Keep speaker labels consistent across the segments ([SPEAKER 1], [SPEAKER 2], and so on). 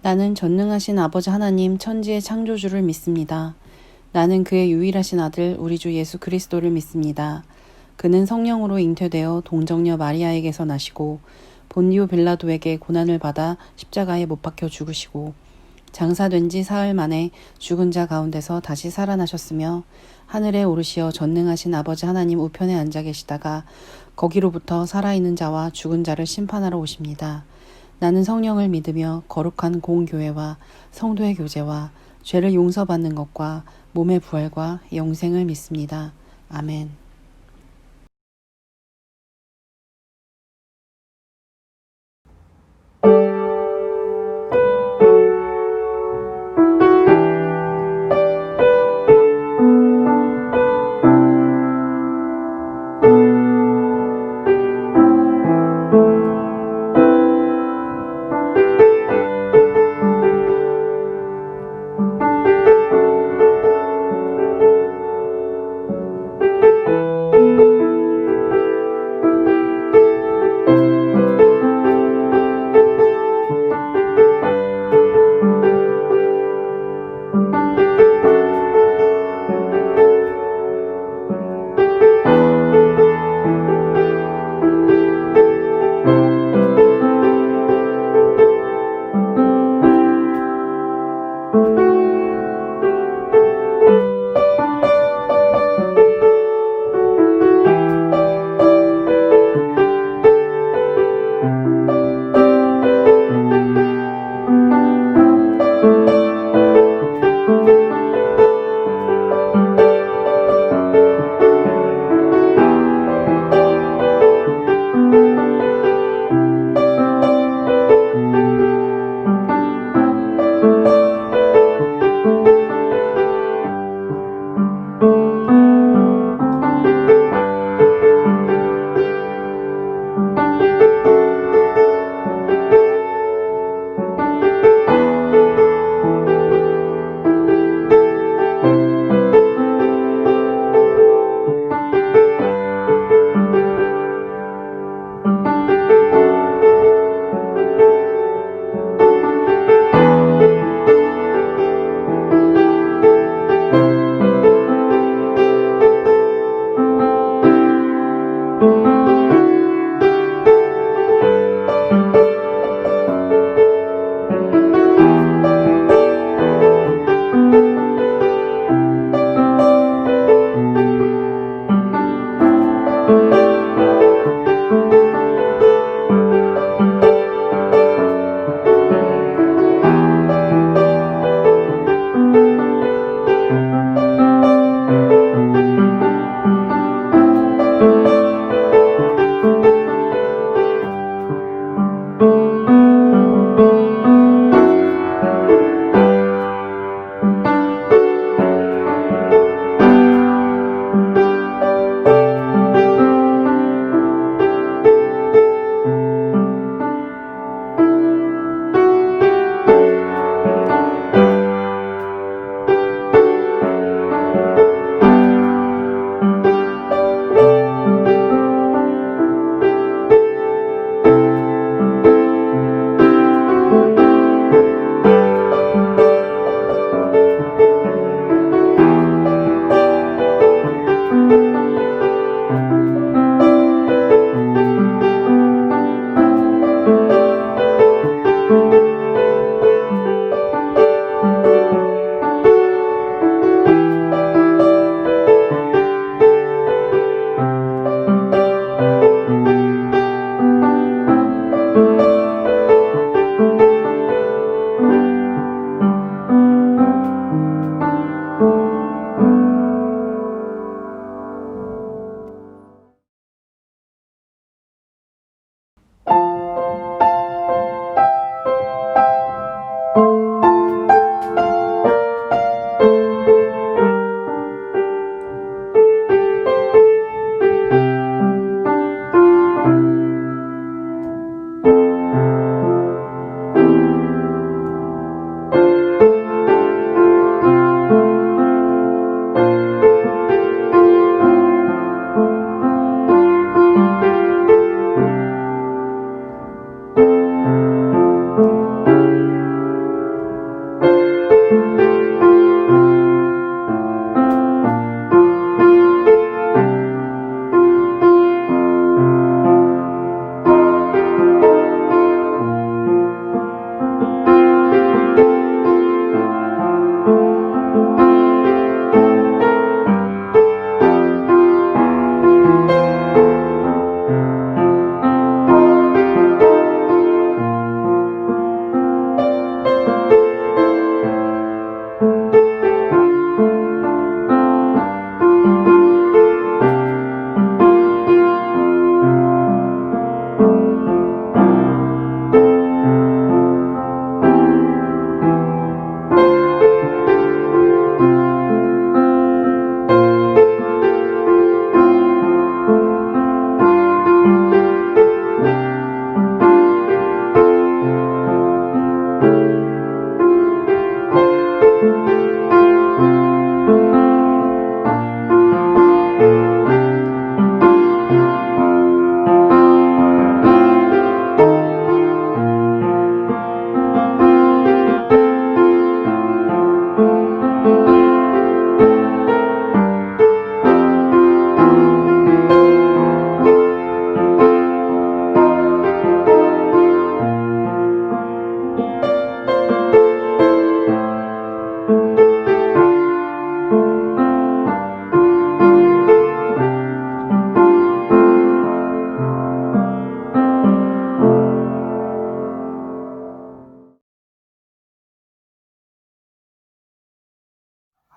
[SPEAKER 1] 나는 전능하신 아버지 하나님 천지의 창조주를 믿습니다. 나는 그의 유일하신 아들 우리 주 예수 그리스도를 믿습니다. 그는 성령으로 잉태되어 동정녀 마리아에게서 나시고 본디오 빌라도에게 고난을 받아 십자가에 못 박혀 죽으시고 장사된 지 사흘 만에 죽은 자 가운데서 다시 살아나셨으며 하늘에 오르시어 전능하신 아버지 하나님 우편에 앉아 계시다가 거기로부터 살아있는 자와 죽은 자를 심판하러 오십니다. 나는 성령을 믿으며 거룩한 공교회와 성도의 교제와 죄를 용서받는 것과 몸의 부활과 영생을 믿습니다. 아멘.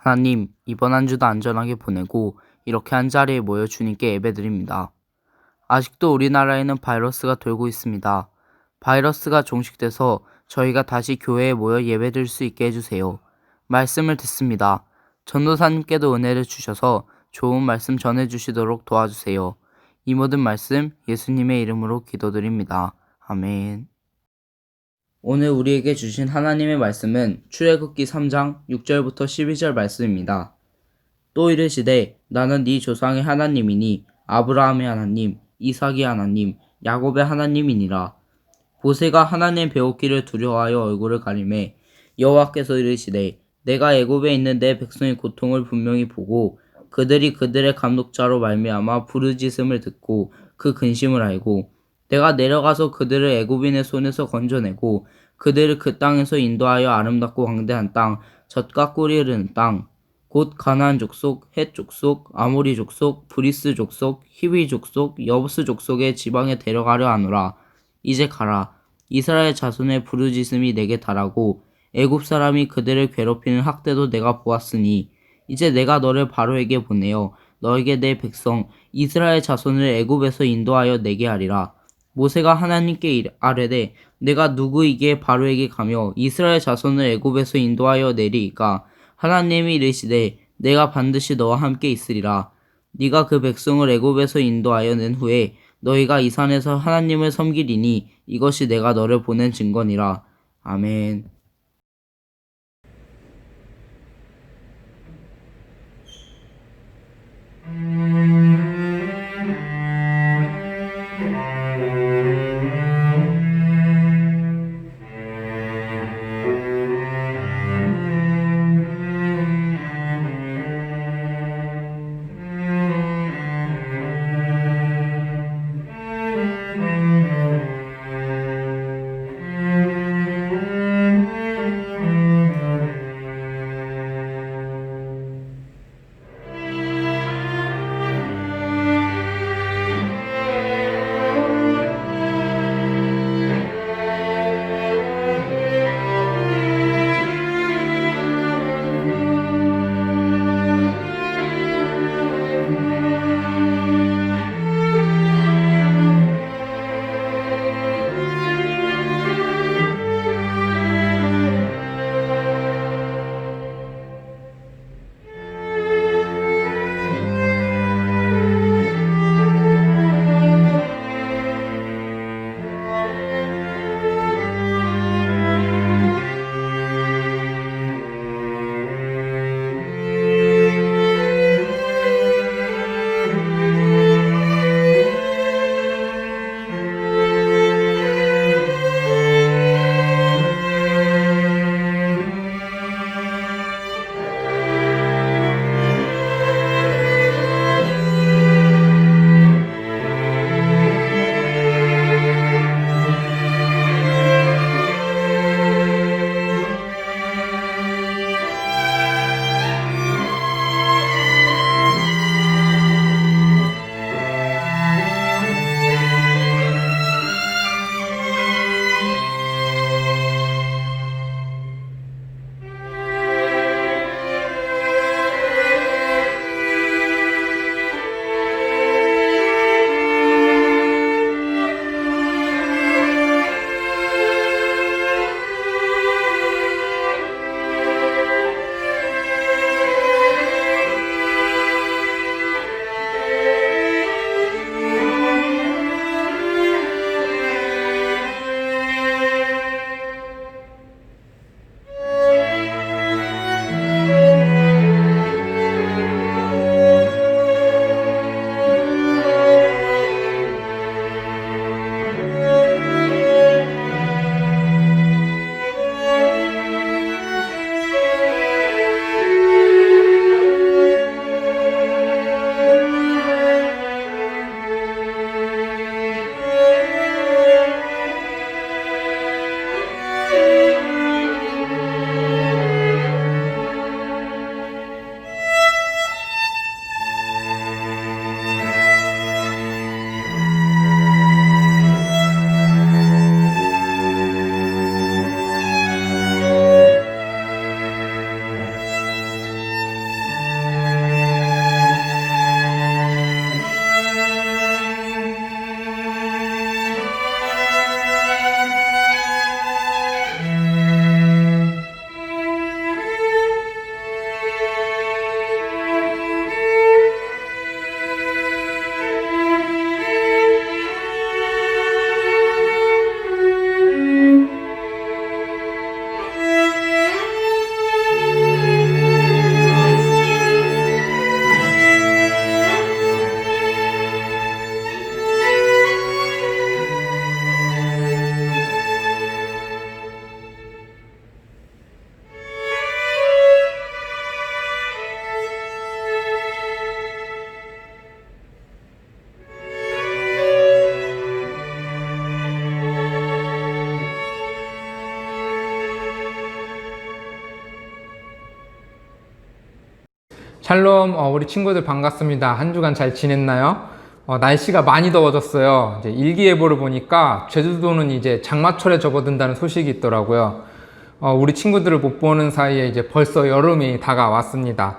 [SPEAKER 2] 하나님, 이번 한 주도 안전하게 보내고 이렇게 한자리에 모여 주님께 예배드립니다. 아직도 우리나라에는 바이러스가 돌고 있습니다. 바이러스가 종식돼서 저희가 다시 교회에 모여 예배드릴 수 있게 해주세요. 말씀을 듣습니다. 전도사님께도 은혜를 주셔서 좋은 말씀 전해주시도록 도와주세요. 이 모든 말씀 예수님의 이름으로 기도드립니다. 아멘. 오늘 우리에게 주신 하나님의 말씀은 출애굽기 3장 6절부터 12절 말씀입니다. 또 이르시되 나는 네 조상의 하나님이니 아브라함의 하나님, 이삭의 하나님, 야곱의 하나님이니라. 모세가 하나님 배웠기를 두려워하여 얼굴을 가리매 여호와께서 이르시되 내가 애굽에 있는 내 백성의 고통을 분명히 보고 그들이 그들의 감독자로 말미암아 부르짖음을 듣고 그 근심을 알고 내가 내려가서 그들을 애굽인의 손에서 건져내고 그들을 그 땅에서 인도하여 아름답고 광대한 땅, 젖과 꿀이 흐르는 땅, 곧 가나안 족속, 헷 족속, 아모리 족속, 브리스 족속, 히위 족속, 여부스 족속의 지방에 데려가려 하노라. 이제 가라. 이스라엘 자손의 부르짖음이 내게 달하고 애굽 사람이 그들을 괴롭히는 학대도 내가 보았으니 이제 내가 너를 바로에게 보내어 너에게 내 백성 이스라엘 자손을 애굽에서 인도하여 내게 하리라. 모세가 하나님께 아뢰되 내가 누구이기에 바로에게 가며 이스라엘 자손을 애굽에서 인도하여 내리이까. 하나님이 이르시되 내가 반드시 너와 함께 있으리라. 네가 그 백성을 애굽에서 인도하여 낸 후에 너희가 이 산에서 하나님을 섬기리니 이것이 내가 너를 보낸 증거니라. 아멘.
[SPEAKER 3] 샬롬, 우리 친구들 반갑습니다. 한 주간 잘 지냈나요? 날씨가 많이 더워졌어요. 이제 일기예보를 보니까 제주도는 이제 장마철에 접어든다는 소식이 있더라고요. 우리 친구들을 못 보는 사이에 이제 벌써 여름이 다가왔습니다.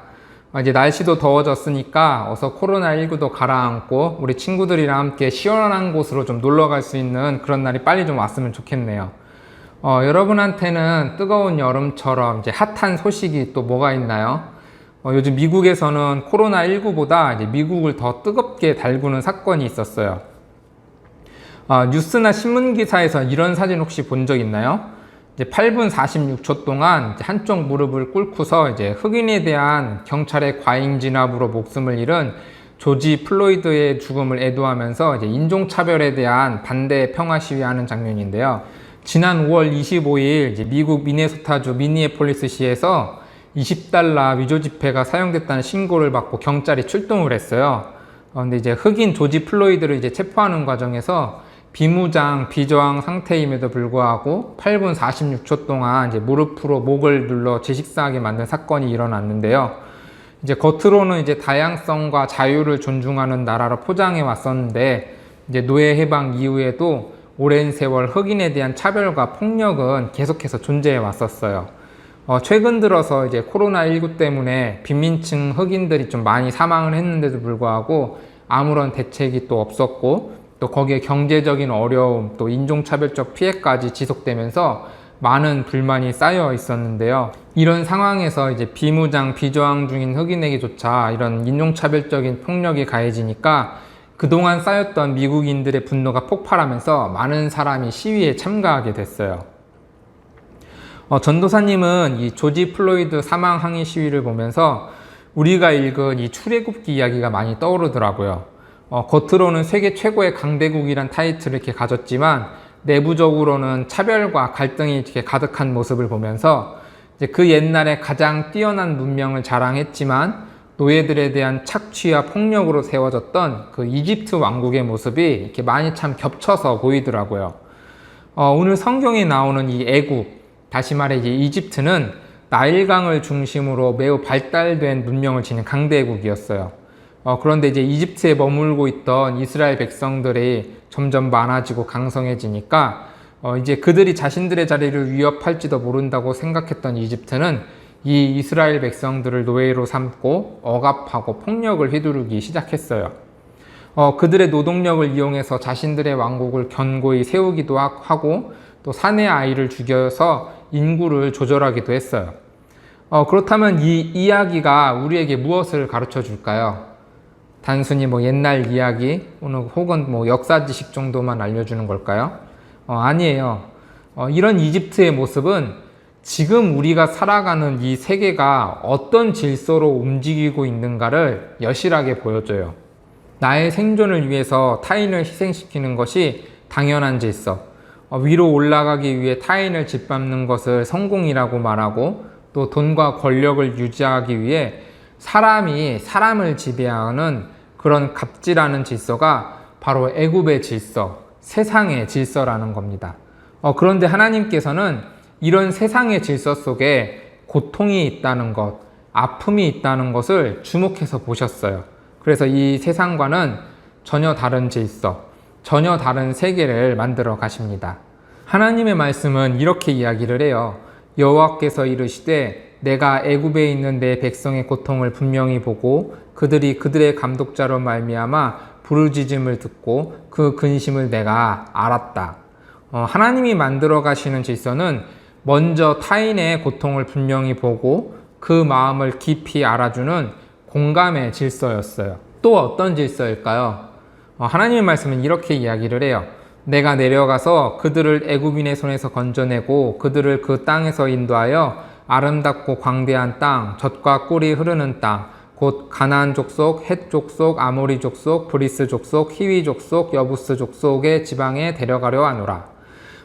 [SPEAKER 3] 이제 날씨도 더워졌으니까 어서 코로나19도 가라앉고 우리 친구들이랑 함께 시원한 곳으로 좀 놀러 갈 수 있는 그런 날이 빨리 좀 왔으면 좋겠네요. 여러분한테는 뜨거운 여름처럼 이제 핫한 소식이 또 뭐가 있나요? 요즘 미국에서는 코로나19보다 이제 미국을 더 뜨겁게 달구는 사건이 있었어요. 뉴스나 신문 기사에서 이런 사진 혹시 본 적 있나요? 이제 8분 46초 동안 한쪽 무릎을 꿇고서 이제 흑인에 대한 경찰의 과잉 진압으로 목숨을 잃은 조지 플로이드의 죽음을 애도하면서 이제 인종차별에 대한 반대 평화 시위하는 장면인데요. 지난 5월 25일 이제 미국 미네소타주 미니애폴리스시에서 $20 위조 지폐가 사용됐다는 신고를 받고 경찰이 출동을 했어요. 근데 이제 흑인 조지 플로이드를 이제 체포하는 과정에서 비무장, 비저항 상태임에도 불구하고 8분 46초 동안 이제 무릎으로 목을 눌러 질식사하게 만든 사건이 일어났는데요. 이제 겉으로는 이제 다양성과 자유를 존중하는 나라로 포장해 왔었는데 이제 노예 해방 이후에도 오랜 세월 흑인에 대한 차별과 폭력은 계속해서 존재해 왔었어요. 최근 들어서 이제 코로나19 때문에 빈민층 흑인들이 좀 많이 사망을 했는데도 불구하고 아무런 대책이 또 없었고 또 거기에 경제적인 어려움 또 인종차별적 피해까지 지속되면서 많은 불만이 쌓여 있었는데요. 이런 상황에서 이제 비무장, 비저항 중인 흑인에게조차 이런 인종차별적인 폭력이 가해지니까 그동안 쌓였던 미국인들의 분노가 폭발하면서 많은 사람이 시위에 참가하게 됐어요. 전도사님은 이 조지 플로이드 사망 항의 시위를 보면서 우리가 읽은 이 출애굽기 이야기가 많이 떠오르더라고요. 겉으로는 세계 최고의 강대국이란 타이틀을 이렇게 가졌지만 내부적으로는 차별과 갈등이 이렇게 가득한 모습을 보면서 이제 그 옛날에 가장 뛰어난 문명을 자랑했지만 노예들에 대한 착취와 폭력으로 세워졌던 그 이집트 왕국의 모습이 이렇게 많이 참 겹쳐서 보이더라고요. 오늘 성경에 나오는 이 애굽, 다시 말해 이제 이집트는 나일강을 중심으로 매우 발달된 문명을 지닌 강대국이었어요. 그런데 이제 이집트에 머물고 있던 이스라엘 백성들이 점점 많아지고 강성해지니까 이제 그들이 자신들의 자리를 위협할지도 모른다고 생각했던 이집트는 이 이스라엘 백성들을 노예로 삼고 억압하고 폭력을 휘두르기 시작했어요. 그들의 노동력을 이용해서 자신들의 왕국을 견고히 세우기도 하고 또 사내 아이를 죽여서 인구를 조절하기도 했어요. 그렇다면 이 이야기가 우리에게 무엇을 가르쳐 줄까요? 단순히 뭐 옛날 이야기 혹은 뭐 역사 지식 정도만 알려주는 걸까요? 아니에요. 이런 이집트의 모습은 지금 우리가 살아가는 이 세계가 어떤 질서로 움직이고 있는가를 여실하게 보여줘요. 나의 생존을 위해서 타인을 희생시키는 것이 당연한 질서, 위로 올라가기 위해 타인을 짓밟는 것을 성공이라고 말하고 또 돈과 권력을 유지하기 위해 사람이 사람을 지배하는 그런 갑질하는 질서가 바로 애굽의 질서, 세상의 질서라는 겁니다. 그런데 하나님께서는 이런 세상의 질서 속에 고통이 있다는 것, 아픔이 있다는 것을 주목해서 보셨어요. 그래서 이 세상과는 전혀 다른 질서, 전혀 다른 세계를 만들어 가십니다. 하나님의 말씀은 이렇게 이야기를 해요. 여호와께서 이르시되 내가 애굽에 있는 내 백성의 고통을 분명히 보고 그들이 그들의 감독자로 말미암아 부르짖음을 듣고 그 근심을 내가 알았다. 하나님이 만들어 가시는 질서는 먼저 타인의 고통을 분명히 보고 그 마음을 깊이 알아주는 공감의 질서였어요. 또 어떤 질서일까요? 하나님의 말씀은 이렇게 이야기를 해요. 내가 내려가서 그들을 애굽인의 손에서 건져내고 그들을 그 땅에서 인도하여 아름답고 광대한 땅, 젖과 꿀이 흐르는 땅, 곧 가나안 족속, 헷 족속, 아모리 족속, 브리스 족속, 히위 족속, 여부스 족속의 지방에 데려가려 하노라.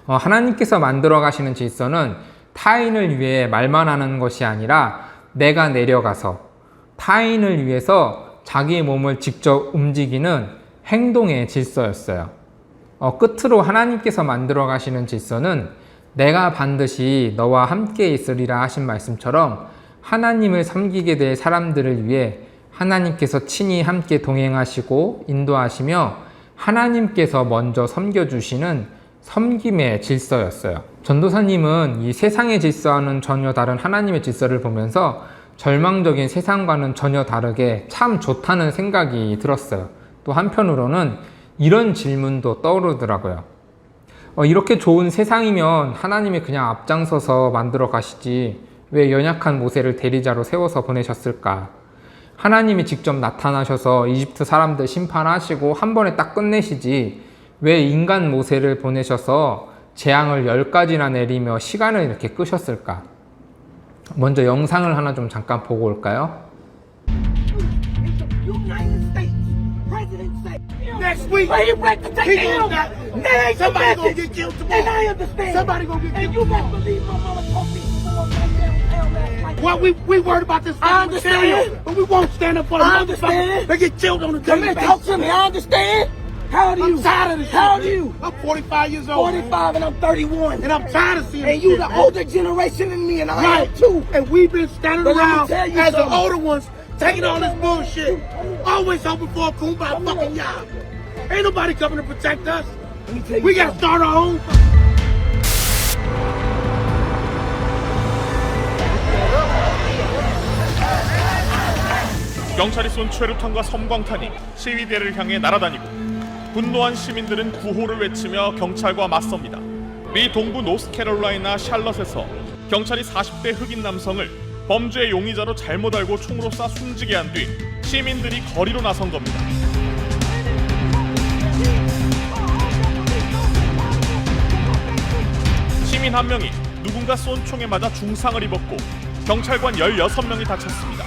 [SPEAKER 3] 하나님께서 만들어 가시는 질서는 타인을 위해 말만 하는 것이 아니라 내가 내려가서 타인을 위해서 자기 몸을 직접 움직이는 행동의 질서였어요. 끝으로 하나님께서 만들어 가시는 질서는 내가 반드시 너와 함께 있으리라 하신 말씀처럼 하나님을 섬기게 될 사람들을 위해 하나님께서 친히 함께 동행하시고 인도하시며 하나님께서 먼저 섬겨주시는 섬김의 질서였어요. 전도사님은 이 세상의 질서와는 전혀 다른 하나님의 질서를 보면서 절망적인 세상과는 전혀 다르게 참 좋다는 생각이 들었어요. 또 한편으로는 이런 질문도 떠오르더라고요. 이렇게 좋은 세상이면 하나님이 그냥 앞장서서 만들어 가시지 왜 연약한 모세를 대리자로 세워서 보내셨을까? 하나님이 직접 나타나셔서 이집트 사람들 심판하시고 한 번에 딱 끝내시지 왜 인간 모세를 보내셔서 재앙을 10가지나 내리며 시간을 이렇게 끄셨을까? 먼저 영상을 하나 좀 잠깐 보고 올까요?
[SPEAKER 4] Next week, he gonna die. Somebody gonna get killed tomorrow.
[SPEAKER 5] And I understand.
[SPEAKER 4] Somebody gonna get
[SPEAKER 5] And
[SPEAKER 4] killed
[SPEAKER 5] you
[SPEAKER 4] tomorrow.
[SPEAKER 5] best believe my mama told me before down last night.
[SPEAKER 4] Well, we worried about this
[SPEAKER 5] I
[SPEAKER 4] material,
[SPEAKER 5] understand.
[SPEAKER 4] but we won't stand up for the
[SPEAKER 5] I
[SPEAKER 4] motherfuckers.
[SPEAKER 5] understand.
[SPEAKER 4] They get killed on the
[SPEAKER 5] Come
[SPEAKER 4] daily
[SPEAKER 5] here, talk
[SPEAKER 4] basis.
[SPEAKER 5] to me. I understand. How old are you?
[SPEAKER 4] I'm tired of this shit.
[SPEAKER 5] How old are
[SPEAKER 4] man.
[SPEAKER 5] you?
[SPEAKER 4] I'm 45 years old.
[SPEAKER 5] 45 and I'm 31.
[SPEAKER 4] And I'm tired of seeing
[SPEAKER 5] And
[SPEAKER 4] this
[SPEAKER 5] you
[SPEAKER 4] shit,
[SPEAKER 5] the
[SPEAKER 4] man.
[SPEAKER 5] older generation than me, and I
[SPEAKER 4] Right.
[SPEAKER 5] am too.
[SPEAKER 4] And we've been standing
[SPEAKER 5] But let me
[SPEAKER 4] around
[SPEAKER 5] tell you
[SPEAKER 4] as the
[SPEAKER 5] something.
[SPEAKER 4] older ones, taking all this bullshit. Always hoping for a kumbaya fucking job. Ain't nobody coming to protect us.
[SPEAKER 5] Let me tell you
[SPEAKER 4] We gotta
[SPEAKER 5] something.
[SPEAKER 4] start our own.
[SPEAKER 6] 경찰이 쏜 최루탄과 섬광탄이 시위대를 향해 날아다니고 분노한 시민들은 구호를 외치며 경찰과 맞섭니다. 미 동부 노스캐롤라이나 샬럿에서 경찰이 40대 흑인 남성을 범죄의 용의자로 잘못 알고 총으로 쏴 숨지게 한 뒤 시민들이 거리로 나선 겁니다. 시민 한 명이 누군가 쏜 총에 맞아 중상을 입었고 경찰관 16명이 다쳤습니다.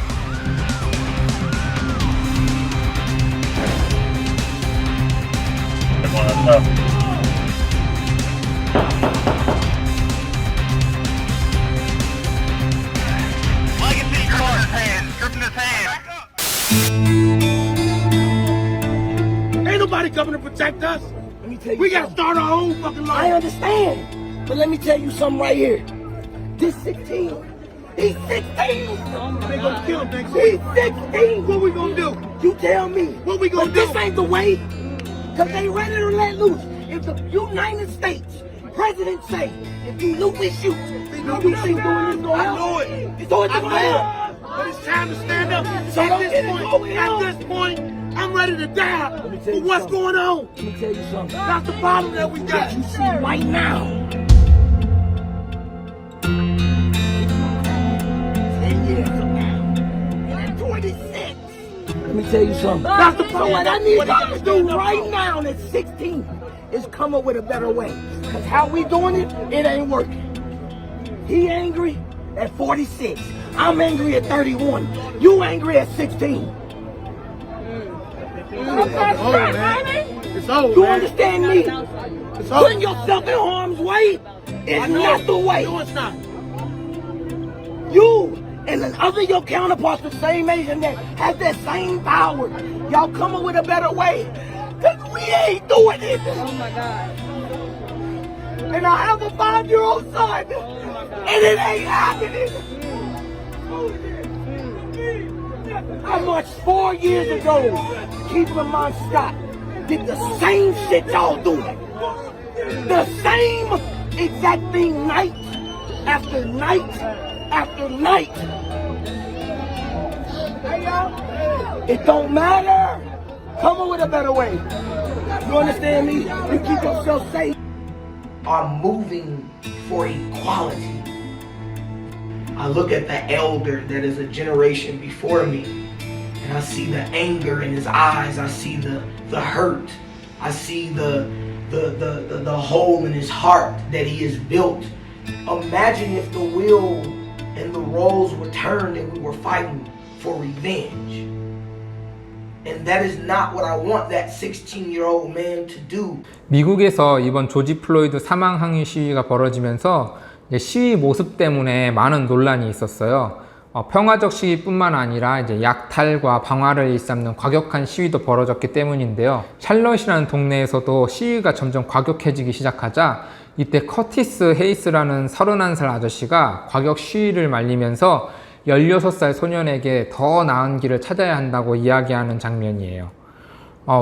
[SPEAKER 4] Ain't nobody coming to protect us.
[SPEAKER 5] Let me tell you
[SPEAKER 4] We gotta
[SPEAKER 5] something.
[SPEAKER 4] start our own fucking
[SPEAKER 5] I
[SPEAKER 4] life.
[SPEAKER 5] understand. But let me tell you something right here. This 16. He's 16.
[SPEAKER 4] They gonna kill him next
[SPEAKER 5] He's
[SPEAKER 4] week.
[SPEAKER 5] 16.
[SPEAKER 4] What we gonna do?
[SPEAKER 5] You tell me.
[SPEAKER 4] What we gonna
[SPEAKER 5] But this
[SPEAKER 4] do?
[SPEAKER 5] ain't the way. Cause they ready to let loose. If the United States president say, if you loot, we shoot. You think doing this gonna
[SPEAKER 4] I
[SPEAKER 5] help?
[SPEAKER 4] know it.
[SPEAKER 5] You thought
[SPEAKER 4] I
[SPEAKER 5] it
[SPEAKER 4] know
[SPEAKER 5] gonna help?
[SPEAKER 4] it. But it's time to stand up.
[SPEAKER 5] So
[SPEAKER 4] At
[SPEAKER 5] don't
[SPEAKER 4] this
[SPEAKER 5] get it
[SPEAKER 4] point,
[SPEAKER 5] going
[SPEAKER 4] at
[SPEAKER 5] on.
[SPEAKER 4] this point, I'm ready to die.
[SPEAKER 5] me tell
[SPEAKER 4] But
[SPEAKER 5] you
[SPEAKER 4] what's
[SPEAKER 5] something.
[SPEAKER 4] going on?
[SPEAKER 5] Let me tell you something.
[SPEAKER 4] That's the problem that we got.
[SPEAKER 5] That you see right now. 10 years from now. And at 26. Let me tell you something.
[SPEAKER 4] That's the
[SPEAKER 5] So
[SPEAKER 4] problem.
[SPEAKER 5] what I need
[SPEAKER 4] What
[SPEAKER 5] y'all to
[SPEAKER 4] you
[SPEAKER 5] do
[SPEAKER 4] stand up
[SPEAKER 5] right
[SPEAKER 4] for?
[SPEAKER 5] now at 16 is come up with a better way. Cause how we doing it, it ain't working. He angry at 46. I'm angry at 31. You angry at 16.
[SPEAKER 4] It's old, man. It's old,
[SPEAKER 5] You
[SPEAKER 4] man.
[SPEAKER 5] understand me?
[SPEAKER 4] It's old.
[SPEAKER 5] Putting yourself in harm's way is
[SPEAKER 4] I know
[SPEAKER 5] not
[SPEAKER 4] it.
[SPEAKER 5] the way.
[SPEAKER 4] No, it's not.
[SPEAKER 5] You and the other your counterparts the same age and that have that same power. Y'all come up with a better way. Cause we ain't doing it. Oh my God. And I have a 5-year-old son. And it ain't happening. I marched 4 years ago, keeping my stop. Did the same shit y'all doing. The same exact thing night after night after night. It don't matter. Come up with a better way. You understand me? You keep yourself safe.
[SPEAKER 7] Are moving for equality. I look at the elder that is a generation before me, and I see the anger in his eyes. I see the hurt. I see the hole in his heart that he has built. Imagine if the wheel and the roles were turned and we were fighting for revenge. And that is not what I want that 16-year-old man to do.
[SPEAKER 3] 미국에서 이번 조지 플로이드 사망 항의 시위가 벌어지면서 이제 시위 모습 때문에 많은 논란이 있었어요. 평화적 시위뿐만 아니라 이제 약탈과 방화를 일삼는 과격한 시위도 벌어졌기 때문인데요. 샬럿이라는 동네에서도 시위가 점점 과격해지기 시작하자 이때 커티스 헤이스라는 31살 아저씨가 과격 시위를 말리면서 16살 소년에게 더 나은 길을 찾아야 한다고 이야기하는 장면이에요.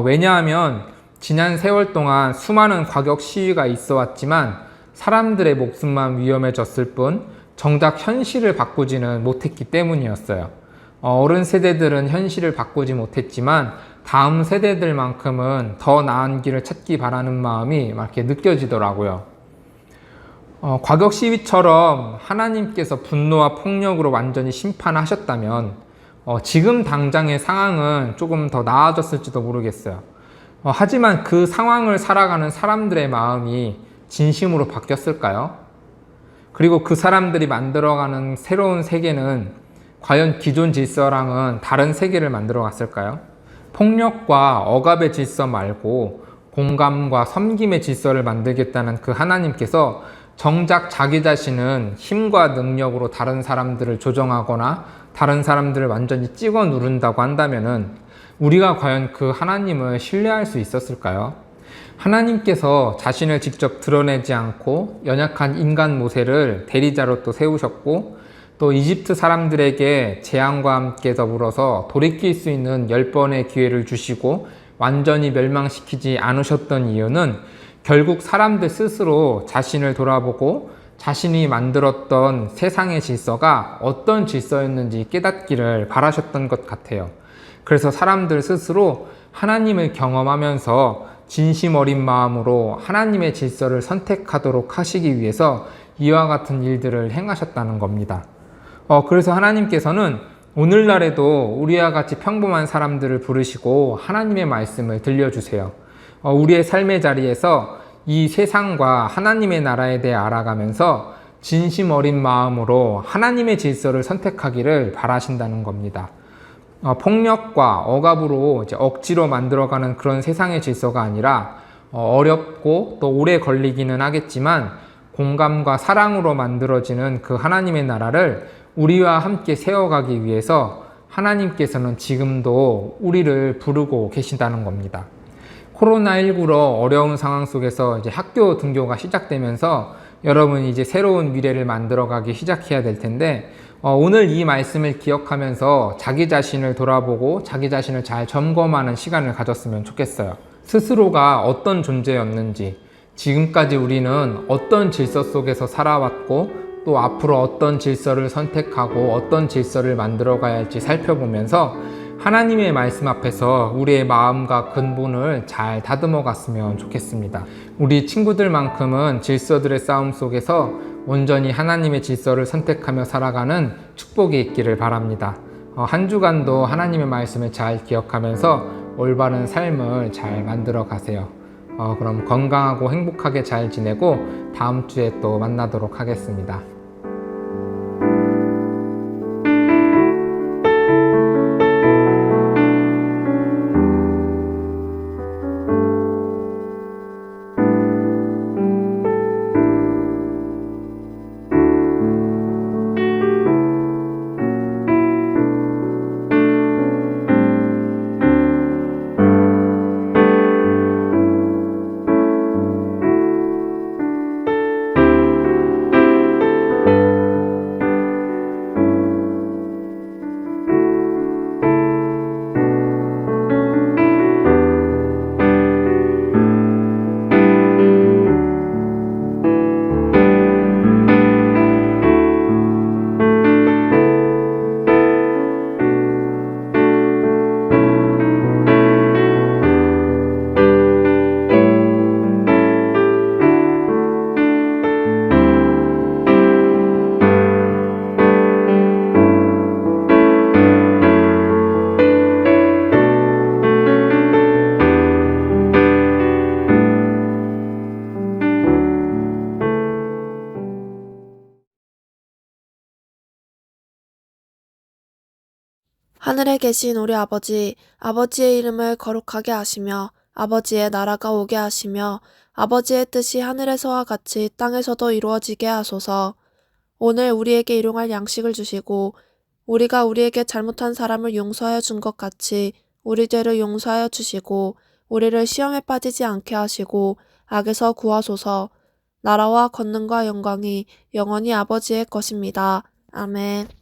[SPEAKER 3] 왜냐하면 지난 세월 동안 수많은 과격 시위가 있어 왔지만 사람들의 목숨만 위험해졌을 뿐 정작 현실을 바꾸지는 못했기 때문이었어요. 어른 세대들은 현실을 바꾸지 못했지만 다음 세대들만큼은 더 나은 길을 찾기 바라는 마음이 이렇게 느껴지더라고요. 과격 시위처럼 하나님께서 분노와 폭력으로 완전히 심판하셨다면 지금 당장의 상황은 조금 더 나아졌을지도 모르겠어요. 하지만 그 상황을 살아가는 사람들의 마음이 진심으로 바뀌었을까요? 그리고 그 사람들이 만들어가는 새로운 세계는 과연 기존 질서랑은 다른 세계를 만들어 갔을까요? 폭력과 억압의 질서 말고 공감과 섬김의 질서를 만들겠다는 그 하나님께서 정작 자기 자신은 힘과 능력으로 다른 사람들을 조정하거나 다른 사람들을 완전히 찍어 누른다고 한다면은 우리가 과연 그 하나님을 신뢰할 수 있었을까요? 하나님께서 자신을 직접 드러내지 않고 연약한 인간 모세를 대리자로 또 세우셨고 또 이집트 사람들에게 재앙과 함께 더불어서 돌이킬 수 있는 10번의 기회를 주시고 완전히 멸망시키지 않으셨던 이유는 결국 사람들 스스로 자신을 돌아보고 자신이 만들었던 세상의 질서가 어떤 질서였는지 깨닫기를 바라셨던 것 같아요. 그래서 사람들 스스로 하나님을 경험하면서 진심 어린 마음으로 하나님의 질서를 선택하도록 하시기 위해서 이와 같은 일들을 행하셨다는 겁니다. 그래서 하나님께서는 오늘날에도 우리와 같이 평범한 사람들을 부르시고 하나님의 말씀을 들려주세요. 우리의 삶의 자리에서 이 세상과 하나님의 나라에 대해 알아가면서 진심 어린 마음으로 하나님의 질서를 선택하기를 바라신다는 겁니다. 폭력과 억압으로 이제 억지로 만들어가는 그런 세상의 질서가 아니라 어렵고 또 오래 걸리기는 하겠지만 공감과 사랑으로 만들어지는 그 하나님의 나라를 우리와 함께 세워가기 위해서 하나님께서는 지금도 우리를 부르고 계신다는 겁니다. 코로나19로 어려운 상황 속에서 이제 학교 등교가 시작되면서 여러분 이제 새로운 미래를 만들어가기 시작해야 될 텐데 오늘 이 말씀을 기억하면서 자기 자신을 돌아보고 자기 자신을 잘 점검하는 시간을 가졌으면 좋겠어요. 스스로가 어떤 존재였는지, 지금까지 우리는 어떤 질서 속에서 살아왔고 또 앞으로 어떤 질서를 선택하고 어떤 질서를 만들어 가야 할지 살펴보면서 하나님의 말씀 앞에서 우리의 마음과 근본을 잘 다듬어 갔으면 좋겠습니다. 우리 친구들만큼은 질서들의 싸움 속에서 온전히 하나님의 질서를 선택하며 살아가는 축복이 있기를 바랍니다. 한 주간도 하나님의 말씀을 잘 기억하면서 올바른 삶을 잘 만들어 가세요. 그럼 건강하고 행복하게 잘 지내고 다음 주에 또 만나도록 하겠습니다.
[SPEAKER 8] 하늘에 계신 우리 아버지, 아버지의 이름을 거룩하게 하시며 아버지의 나라가 오게 하시며 아버지의 뜻이 하늘에서와 같이 땅에서도 이루어지게 하소서. 오늘 우리에게 일용할 양식을 주시고 우리가 우리에게 잘못한 사람을 용서하여 준 것 같이 우리 죄를 용서하여 주시고 우리를 시험에 빠지지 않게 하시고 악에서 구하소서. 나라와 권능과 영광이 영원히 아버지의 것입니다. 아멘.